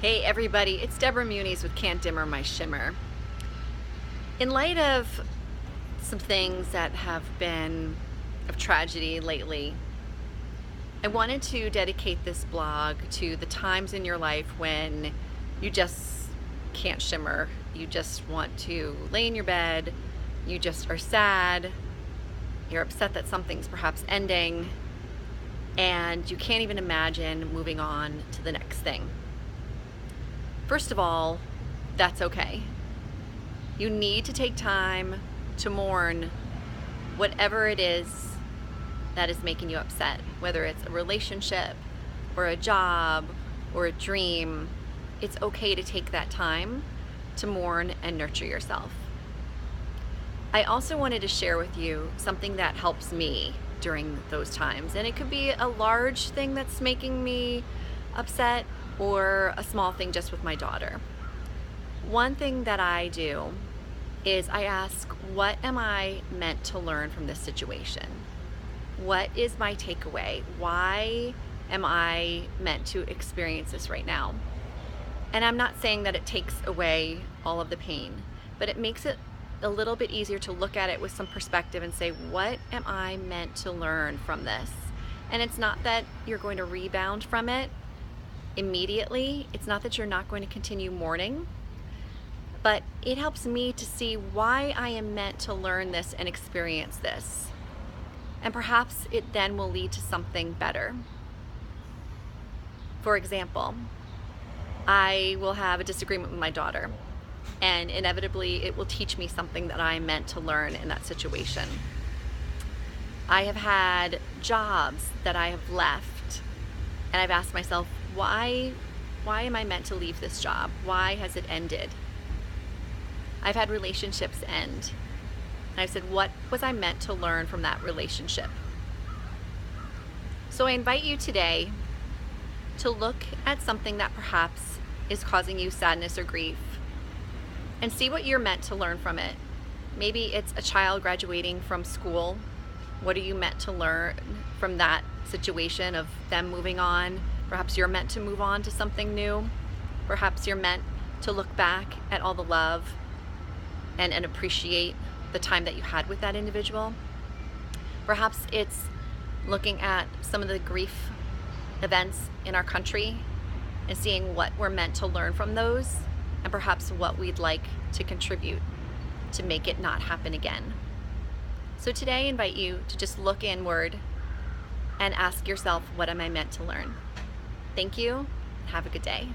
Hey everybody, it's Deborah Muniz with Can't Dimmer My Shimmer. In light of some things that have been of tragedy lately, I wanted to dedicate this blog to the times in your life when you just can't shimmer. You just want to lay in your bed, you just are sad, you're upset that something's perhaps ending, and you can't even imagine moving on to the next thing. First of all, that's okay. You need to take time to mourn whatever it is that is making you upset, whether it's a relationship or a job or a dream. It's okay to take that time to mourn and nurture yourself. I also wanted to share with you something that helps me during those times, and it could be a large thing that's making me upset or a small thing just with my daughter. One thing that I do is I ask, what am I meant to learn from this situation? What is my takeaway? Why am I meant to experience this right now? And I'm not saying that it takes away all of the pain, but it makes it a little bit easier to look at it with some perspective and say, what am I meant to learn from this? And it's not that you're going to rebound from it immediately. It's not that you're not going to continue mourning, but it helps me to see why I am meant to learn this and experience this. And perhaps it then will lead to something better. For example, I will have a disagreement with my daughter, and inevitably it will teach me something that I am meant to learn in that situation. I have had jobs that I have left, and I've asked myself, why am I meant to leave this job? Why has it ended? I've had relationships end, and I've said, what was I meant to learn from that relationship? So I invite you today to look at something that perhaps is causing you sadness or grief and see what you're meant to learn from it. Maybe it's a child graduating from school. What are you meant to learn from that situation of them moving on? Perhaps you're meant to move on to something new. Perhaps you're meant to look back at all the love and appreciate the time that you had with that individual. Perhaps it's looking at some of the grief events in our country and seeing what we're meant to learn from those, and perhaps what we'd like to contribute to make it not happen again. So today I invite you to just look inward and ask yourself, what am I meant to learn? Thank you. Have a good day.